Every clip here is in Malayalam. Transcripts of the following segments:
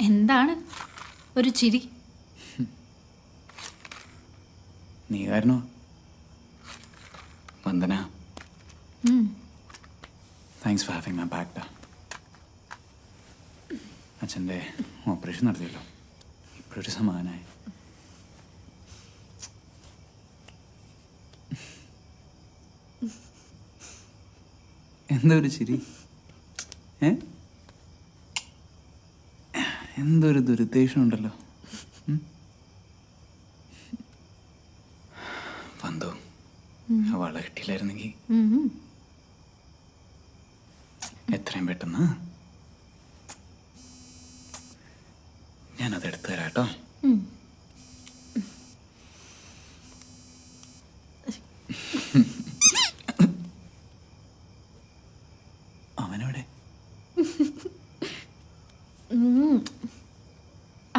എന്താണ് ഒരു ചിരി? നീ കാരണോ Vandana. Thanks for having my back. അച്ഛൻ്റെ ഓപ്പറേഷൻ നടത്തിയല്ലോ, ഇപ്പോഴൊരു സമാധാനമായി. എന്താ ഒരു ചിരി? എന്തൊരു ദുരുദ്ദേശം ഉണ്ടല്ലോ. പന്തോ അവളെ കിട്ടിയില്ലായിരുന്നെങ്കിൽ എത്രയും പെട്ടെന്ന് ഞാനത് എടുത്തു തരാം കേട്ടോ. അവനവിടെ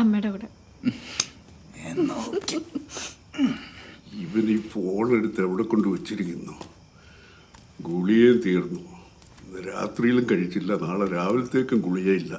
അമ്മയുടെ കൂടെ. ഇവൻ ഈ ഫോൺ എടുത്ത് എവിടെ കൊണ്ട് വെച്ചിരിക്കുന്നു? ഗുളികയും തീർന്നു. ഇന്ന് രാത്രിയിലും കഴിച്ചില്ല, നാളെ രാവിലത്തേക്കും ഗുളികയില്ല.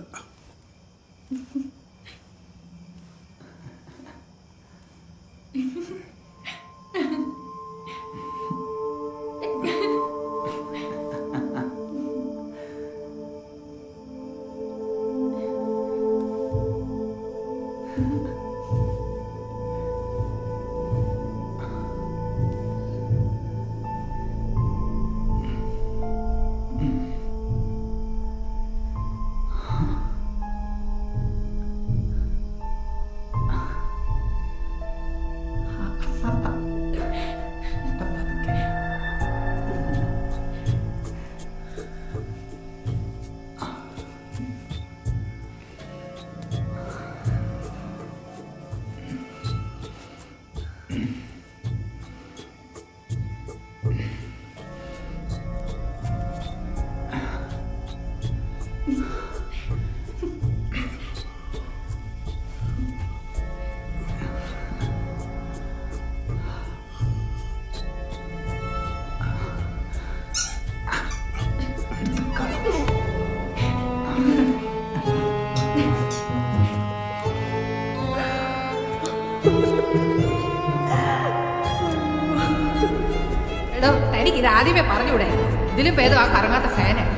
എടോ, തനിക്ക് ഇത് ആദ്യമേ പറഞ്ഞുകൂടെ? ഇതിലും ഭേദം ആ കറങ്ങാത്ത ഫാനായിരുന്നു.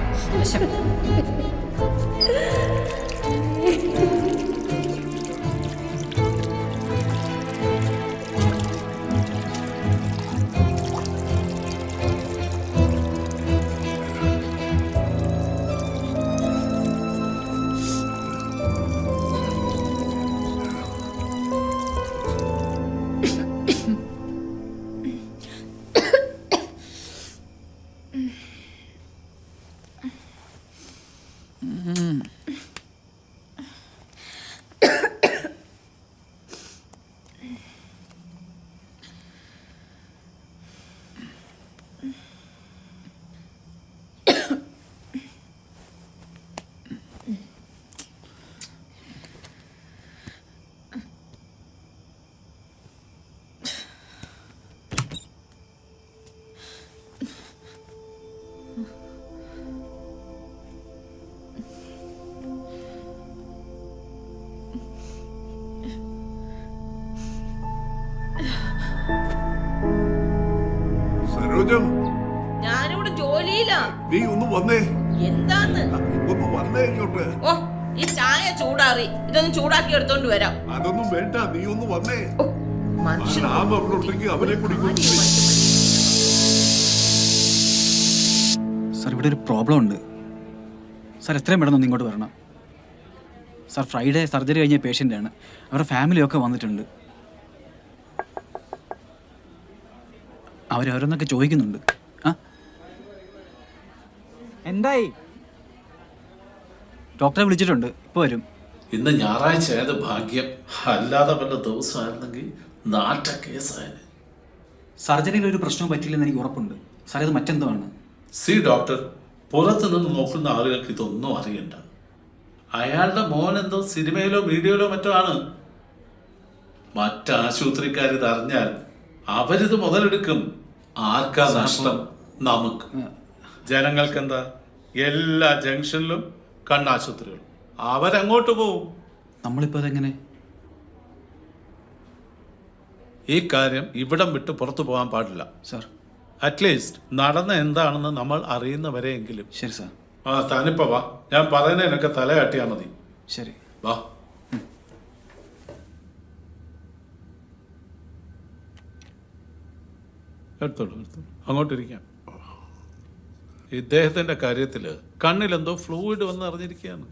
ഞാനിവിടെ ജോലിയിലാ. നീ ഒന്ന് വന്നേ. എന്താന്ന്? ഒന്ന് വന്നേ ഇങ്ങോട്ട്. ഓ, ഈ ചായ ചൂടാറി. ഇതൊന്നും ചൂടാക്കി എടുത്തോണ്ട് വരാം. അതൊന്നും വേണ്ട, നീ ഒന്ന് വന്നേ. മനുഷ്യൻ അവനെ കൂടി. സാർ, ഇവിടെ ഒരു പ്രോബ്ലം ഉണ്ട് സാർ. എത്രയും പെട്ടെന്ന് ഒന്ന് ഇങ്ങോട്ട് വരണം സാർ. ഫ്രൈഡേ സർജറി കഴിഞ്ഞ പേഷ്യൻ്റാണ്. അവരുടെ ഫാമിലിയൊക്കെ വന്നിട്ടുണ്ട്. അവരോന്നൊക്കെ ചോദിക്കുന്നുണ്ട്. എന്തായി? ഡോക്ടറെ വിളിച്ചിട്ടുണ്ട്, ഇപ്പോൾ വരും. ഇന്ന് ഞായറാഴ്ച ആയത് ഭാഗ്യം. അല്ലാതെ വല്ല ദിവസമായിരുന്നെങ്കിൽ നാട്ട കേസായത്. സർജറിയിൽ ഒരു പ്രശ്നവും പറ്റില്ലെന്ന് എനിക്ക് ഉറപ്പുണ്ട് സാർ. ഇത് മറ്റെന്തോ ആണ്. സി ഡോക്ടർ, പുറത്തു നിന്ന് നോക്കുന്ന ആളുകൾക്ക് ഇതൊന്നും അറിയണ്ട. അയാളുടെ മോൻ എന്തോ സിനിമയിലോ വീഡിയോയിലോ മറ്റോ ആണ്. മറ്റാശുപത്രിക്കാർ ഇത് അറിഞ്ഞാൽ അവരിത് മുതലെടുക്കും. ആർക്കാ നഷ്ടം? നമുക്ക്. ജനങ്ങൾക്ക് എന്താ? എല്ലാ ജംഗ്ഷനിലും കണ്ണാശുപത്രികൾ. അവരങ്ങോട്ട് പോവും. നമ്മളിപ്പോൾ അതെങ്ങനെ? ഈ കാര്യം ഇവിടം വിട്ട് പുറത്തു പോകാൻ പാടില്ല സാർ. അറ്റ്ലീസ്റ്റ് നടന്ന എന്താണെന്ന് നമ്മൾ അറിയുന്നവരെയെങ്കിലും. ശരി സാർ. താനിപ്പോ വാ, ഞാൻ പറയുന്നതിനൊക്കെ തലയാട്ടിയാ മതി. ശരി. വാ. എടുത്തോളൂ. അങ്ങോട്ടിരിക്കാം. ഇദ്ദേഹത്തിന്റെ കാര്യത്തിൽ കണ്ണിലെന്തോ ഫ്ലൂയിഡ് വന്ന് അറിഞ്ഞിരിക്കുകയാണ്.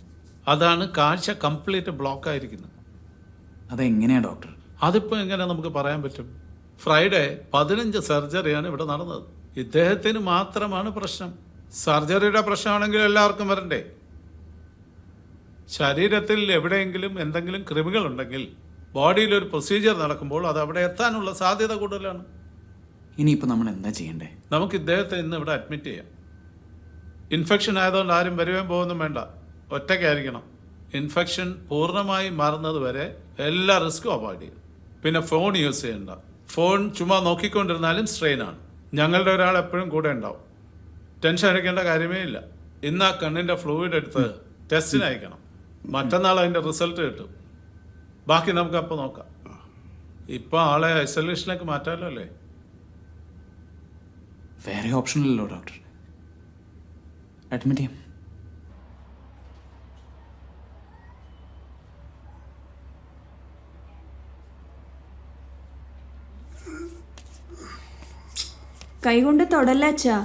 അതാണ് കാഴ്ച കംപ്ലീറ്റ് ബ്ലോക്ക് ആയിരിക്കുന്നത്. അതെങ്ങനെയാ ഡോക്ടർ? അതിപ്പോൾ എങ്ങനെ നമുക്ക് പറയാൻ പറ്റും? ഫ്രൈഡേ 15 സർജറിയാണ് ഇവിടെ നടന്നത്. ഇദ്ദേഹത്തിന് മാത്രമാണ് പ്രശ്നം. സർജറിയുടെ പ്രശ്നമാണെങ്കിൽ എല്ലാവർക്കും വരണ്ടേ? ശരീരത്തിൽ എവിടെയെങ്കിലും എന്തെങ്കിലും കൃമികളുണ്ടെങ്കിൽ ബോഡിയിൽ ഒരു പ്രൊസീജിയർ നടക്കുമ്പോൾ അത് അവിടെ എത്താനുള്ള സാധ്യത കൂടുതലാണ്. ഇനിയിപ്പോൾ നമ്മൾ എന്താ ചെയ്യണ്ടേ? നമുക്ക് ഇദ്ദേഹത്തെ ഇന്ന് ഇവിടെ അഡ്മിറ്റ് ചെയ്യാം. ഇൻഫെക്ഷൻ ആയതുകൊണ്ട് ആരും വരുവാൻ പോകുന്നും വേണ്ട, ഒറ്റയ്ക്കായിരിക്കണം. ഇൻഫെക്ഷൻ പൂർണ്ണമായി മാറുന്നത് വരെ എല്ലാ റിസ്ക്കും അവോയ്ഡ് ചെയ്യും. പിന്നെ ഫോൺ യൂസ് ചെയ്യണ്ട. ഫോൺ ചുമ്മാ നോക്കിക്കൊണ്ടിരുന്നാലും സ്ട്രെയിനാണ്. ഞങ്ങളുടെ ഒരാൾ എപ്പോഴും കൂടെ ഉണ്ടാവും. ടെൻഷൻ അടിക്കേണ്ട കാര്യമേ ഇല്ല. ഇന്ന് ആ കണ്ണിൻ്റെ ഫ്ലൂയിഡ് എടുത്ത് ടെസ്റ്റിന് അയക്കണം. മറ്റന്നാൾ അതിൻ്റെ റിസൾട്ട് കിട്ടും. ബാക്കി നമുക്ക് അപ്പോൾ നോക്കാം. ഇപ്പം ആളെ ഐസൊലേഷനിലേക്ക് മാറ്റാമല്ലോ അല്ലേ? വേറെ ഓപ്ഷനില്ലല്ലോ ഡോക്ടർ. അഡ്മിറ്റ് ചെയ്യാം. കൈകൊണ്ട് തൊടല്ല അച്ഛാ.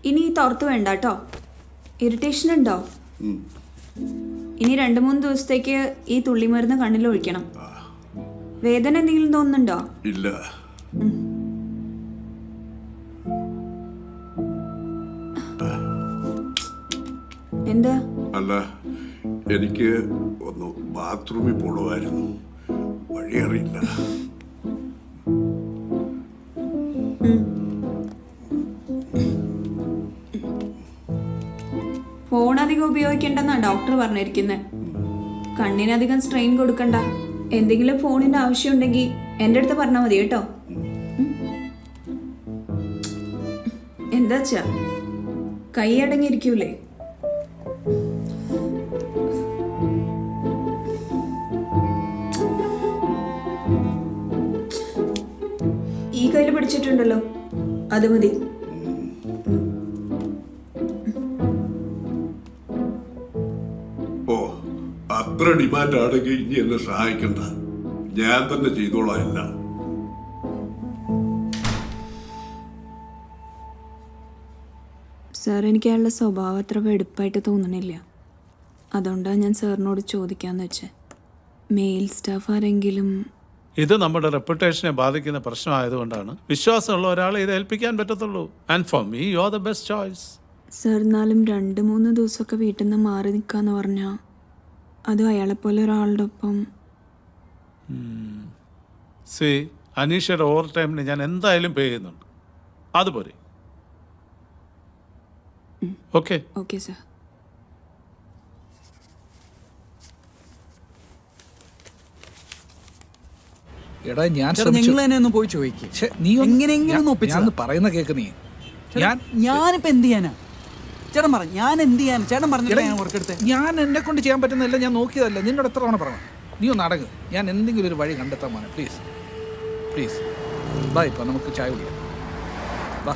ഇനി തുറത്ത് വേണ്ട കേട്ടോ. ഇറിറ്റേഷൻ ഉണ്ടോ? ഇനി 2-3 ദിവസത്തേക്ക് ഈ തുള്ളിമരുന്ന് കണ്ണിൽ ഒഴിക്കണം. വേദന എന്തെങ്കിലും തോന്നുന്നുണ്ടോ? ഇല്ല. എന്താ? അല്ല, എനിക്ക് ഒന്ന് ബാത്റൂമിൽ പോകണമായിരുന്നു. വഴിയറിയില്ല. ഫോൺ അധികം ഉപയോഗിക്കണ്ടെന്നാ ഡോക്ടർ പറഞ്ഞിരിക്കുന്നത്. കണ്ണിനധികം സ്ട്രെയിൻ കൊടുക്കണ്ട. എന്തെങ്കിലും ഫോണിന്റെ ആവശ്യം ഉണ്ടെങ്കിൽ എൻ്റെ അടുത്ത് പറഞ്ഞാൽ മതി കേട്ടോ. എന്താച്ചാ കൈ അടങ്ങിയിരിക്കൂലേ? ഈ കയ്യിൽ പിടിച്ചിട്ടുണ്ടല്ലോ, അത് മതി. ഓ, അത്ര ഡിമാൻഡ് ആണെങ്കിൽ ഇനി എന്നെ സഹായിക്കണ്ട. ഞാൻ തന്നെ ചെയ്തോളാം എല്ലാം. സാർ, എനിക്ക് അയാളുടെ സ്വഭാവം അത്ര വെടുപ്പായിട്ട് തോന്നണില്ല. അതുകൊണ്ടാണ് ഞാൻ സാറിനോട് ചോദിക്കാന്ന് വെച്ചേ. മെയിൽ സ്റ്റാഫ് ആരെങ്കിലും? ഇത് നമ്മുടെ റെപ്യൂട്ടേഷനെ ബാധിക്കുന്ന പ്രശ്നമായതുകൊണ്ടാണ് വിശ്വാസമുള്ള ഒരാളെ ഇത് ഏൽപ്പിക്കാൻ പറ്റത്തുള്ളൂ. And for me you are the best choice. Sir, എന്നാലും 2-3 ദിവസമൊക്കെ വീട്ടിൽ നിന്ന് മാറി നിൽക്കാന്ന് പറഞ്ഞാൽ അതും അയാളെപ്പോലെ ഒരാളുടെ ഒപ്പം. സി, അനീഷയുടെ ഓവർ ടൈമിന് ഞാൻ എന്തായാലും പേ ചെയ്യുന്നുണ്ട്. അതുപോലെ ഓക്കെ. Okay sir. എടാ ഞാൻ ശ്രമിച്ചു. നിങ്ങൾ തന്നെ ഒന്ന് പോയി ചോദിക്കും. നീ എങ്ങനെയെങ്കിലും ഞാൻ പറയുന്ന കേക്ക് നീ. ഞാനിപ്പോ എന്ത് ചെയ്യാനാ? ചേട്ടൻ പറ, ഞാൻ എന്ത് ചെയ്യാനാ? ചേട്ടൻ പറഞ്ഞില്ല ഞാൻ വർക്കെടുത്തേ. ഞാൻ എന്നെ കൊണ്ട് ചെയ്യാൻ പറ്റുന്നില്ല. ഞാൻ നോക്കിയതല്ല. നിന്നോട് എത്ര തവണ പറയണം? നീ ഒന്ന് അടങ്ങ്. ഞാൻ എന്തെങ്കിലും ഒരു വഴി കണ്ടെത്താൻ മോനെ. Please please. ബാ, ഇപ്പം നമുക്ക് ചായ കുടിക്കാം. ബാ.